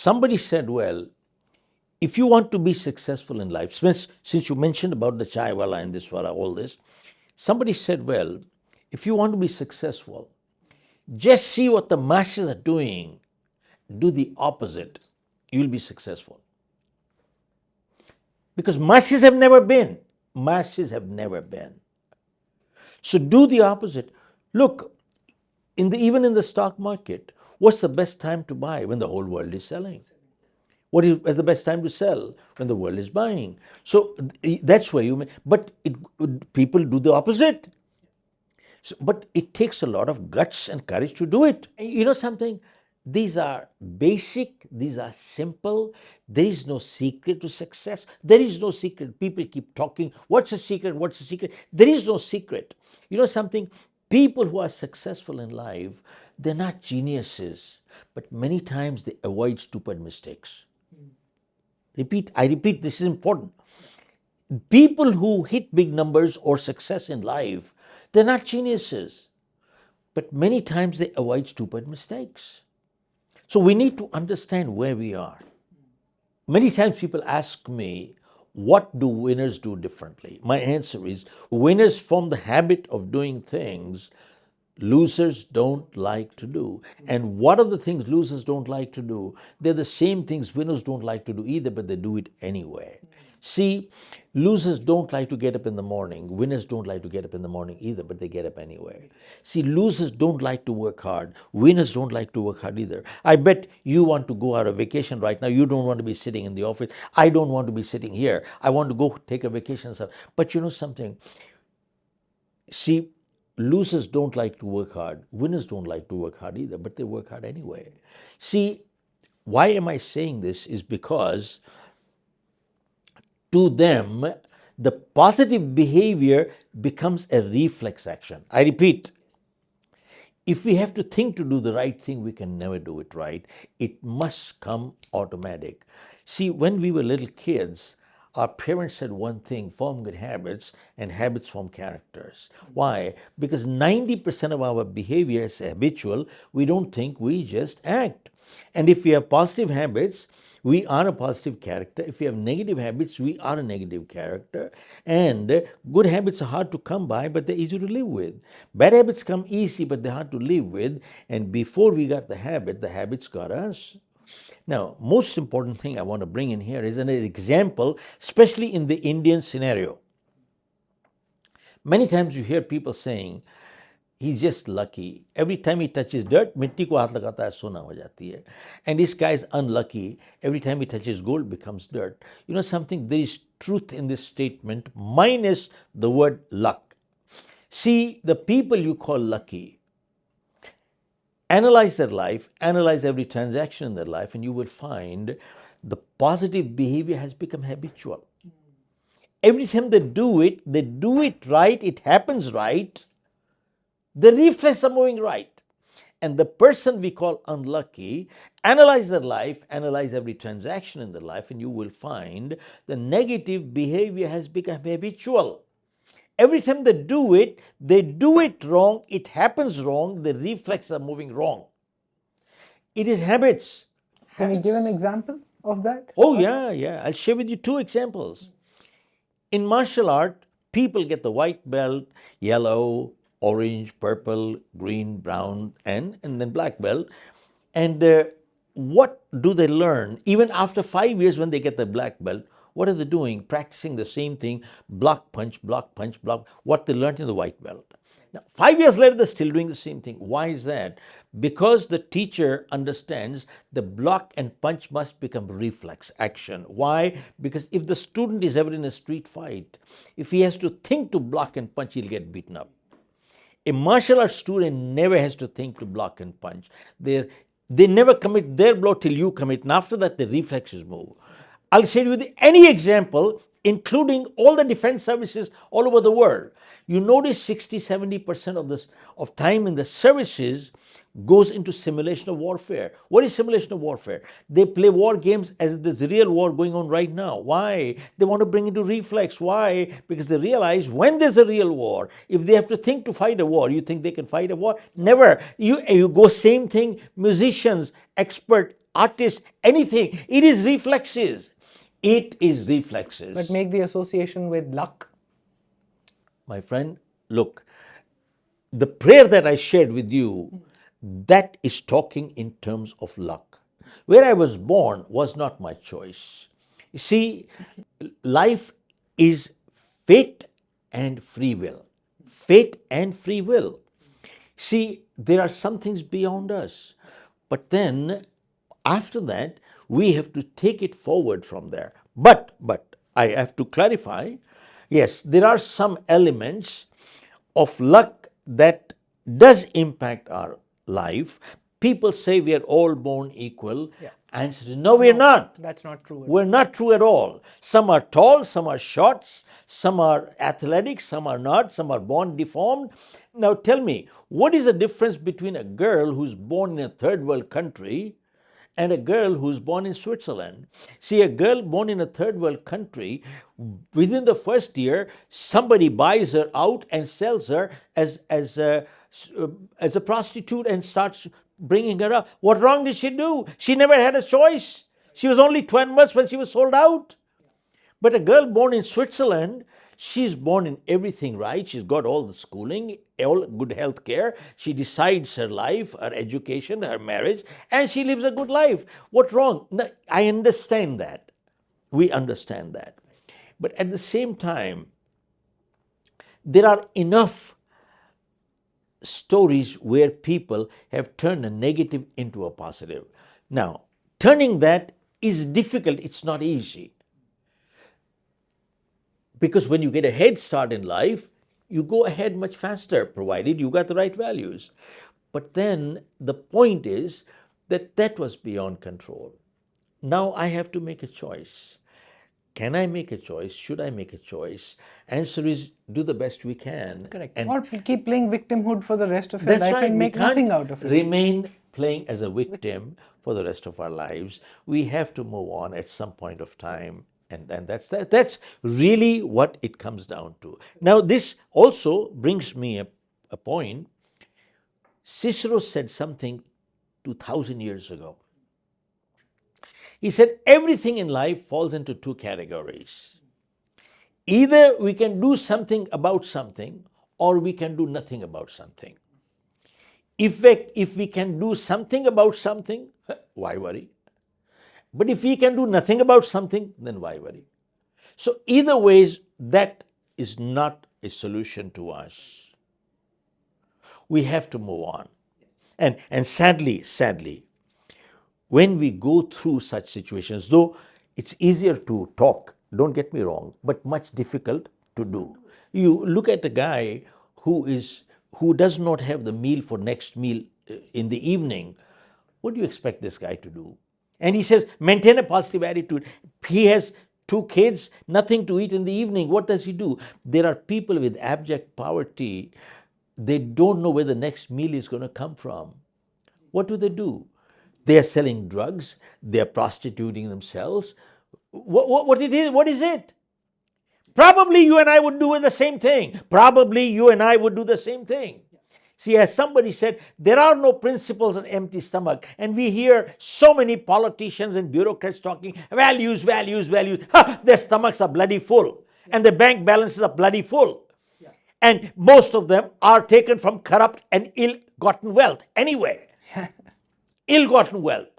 Somebody said, well, if you want to be successful in life, since you mentioned about the chai wala and this wala, all this, somebody said, well, if you want to be successful, just see what the masses are doing, do the opposite, you'll be successful. Because masses have never been. Masses have never been. So do the opposite. Look, even in the stock market, what's the best time to buy? When the whole world is selling. What is the best time to sell? When the world is buying. So that's where people do the opposite. So, but it takes a lot of guts and courage to do it. And you know something? These are basic, these are simple. There is no secret to success. There is no secret. People keep talking, what's the secret? What's the secret? There is no secret. You know something? People who are successful in life, they're not geniuses, but many times they avoid stupid mistakes. I repeat, this is important. People who hit big numbers or success in life, they're not geniuses, but many times they avoid stupid mistakes. So we need to understand where we are. Many times people ask me, what do winners do differently? My answer is, winners form the habit of doing things losers don't like to do. And what are the things losers don't like to do? They're the same things winners don't like to do either, but they do it anyway. See, losers don't like to get up in the morning. Winners don't like to get up in the morning either, but they get up anyway. See, losers don't like to work hard. Winners don't like to work hard either. I bet you want to go on a vacation right now. You don't want to be sitting in the office. I don't want to be sitting here. I want to go take a vacation. But you know something? See, losers don't like to work hard. Winners don't like to work hard either, but they work hard anyway. See, why am I saying this? Is because to them, the positive behavior becomes a reflex action. I repeat, if we have to think to do the right thing, we can never do it right. It must come automatic. See, when we were little kids, our parents said one thing, form good habits, and habits form characters. Why? Because 90% of our behavior is habitual. We don't think, we just act. And if we have positive habits, we are a positive character. If we have negative habits, we are a negative character. And good habits are hard to come by, but they're easy to live with. Bad habits come easy, but they're hard to live with. And before we got the habits got us. Now, most important thing I want to bring in here is an example, especially in the Indian scenario. Many times you hear people saying, he's just lucky. Every time he touches dirt, mitti ko haath lagata hai, sona ho jati hai. And this guy is unlucky. Every time he touches gold, becomes dirt. You know something? There is truth in this statement, minus the word luck. See, the people you call lucky, analyze their life, analyze every transaction in their life, and you will find the positive behavior has become habitual. Every time they do it right, it happens right. The reflexes are moving right. And the person we call unlucky, analyze their life, analyze every transaction in their life, and you will find the negative behavior has become habitual. Every time they do it wrong, it happens wrong, the reflexes are moving wrong. It is habits. Can you give an example of that? Oh, yeah. I'll share with you 2 examples. In martial art, people get the white belt, yellow, orange, purple, green, brown, and then black belt. And what do they learn? Even after 5 years when they get the black belt, what are they doing? Practicing the same thing, block, punch, block, what they learned in the white belt. Now, 5 years later, they're still doing the same thing. Why is that? Because the teacher understands the block and punch must become reflex action. Why? Because if the student is ever in a street fight, if he has to think to block and punch, he'll get beaten up. A martial arts student never has to think to block and punch. They never commit their blow till you commit, and after that, the reflexes move. I'll share with you any example, including all the defense services all over the world. You notice 60-70% of time in the services goes into simulation of warfare. What is simulation of warfare? They play war games as if there's a real war going on right now. Why? They want to bring into reflex. Why? Because they realize when there's a real war, if they have to think to fight a war, you think they can fight a war? Never. You go same thing, musicians, expert artist, anything. It is reflexes. It is reflexes. But make the association with luck. My friend, look, the prayer that I shared with you, that is talking in terms of luck. Where I was born was not my choice. You see, life is fate and free will. Fate and free will. See, there are some things beyond us. But then, after that, we have to take it forward from there. But I have to clarify, yes, there are some elements of luck that does impact our life. People say we are all born equal. Yeah. Answer is no, we're not. That's not true. We're not true at all. Some are tall, some are short, some are athletic, some are not, some are born deformed. Now tell me, what is the difference between a girl who's born in a third world country and a girl who's born in Switzerland? See, a girl born in a third world country, within the first year, somebody buys her out and sells her as a prostitute and starts bringing her up. What wrong did she do? She never had a choice. She was only 12 months when she was sold out. But a girl born in Switzerland, she's born in everything right. She's got all the schooling, all good health care. She decides her life, her education, her marriage, and she lives a good life. What's wrong? No, I understand that. We understand that. But at the same time, there are enough stories where people have turned a negative into a positive. Now, turning that is difficult. It's not easy. Because when you get a head start in life, you go ahead much faster, provided you got the right values. But then the point is that that was beyond control. Now I have to make a choice. Can I make a choice? Should I make a choice? Answer is do the best we can. Correct. And Or keep playing victimhood for the rest of your that's life right. and make we can't nothing out of it. Remain playing as a victim for the rest of our lives. We have to move on at some point of time. And then that's really what it comes down to. Now, this also brings me a point. Cicero said something 2,000 years ago. He said everything in life falls into two categories. Either we can do something about something, or we can do nothing about something. If we can do something about something, why worry? But if we can do nothing about something, then why worry? So either ways, that is not a solution to us. We have to move on. And sadly, when we go through such situations, though it's easier to talk, don't get me wrong, but much difficult to do. You look at a guy who does not have the meal for next meal in the evening. What do you expect this guy to do? And he says, maintain a positive attitude. He has 2 kids, nothing to eat in the evening. What does he do? There are people with abject poverty. They don't know where the next meal is going to come from. What do? They are selling drugs. They are prostituting themselves. What is it? Probably you and I would do the same thing. Probably you and I would do the same thing. See, as somebody said, there are no principles on empty stomach. And we hear so many politicians and bureaucrats talking, values. Their stomachs are bloody full. And their bank balances are bloody full. Yeah. And most of them are taken from corrupt and ill-gotten wealth. Anyway, ill-gotten wealth.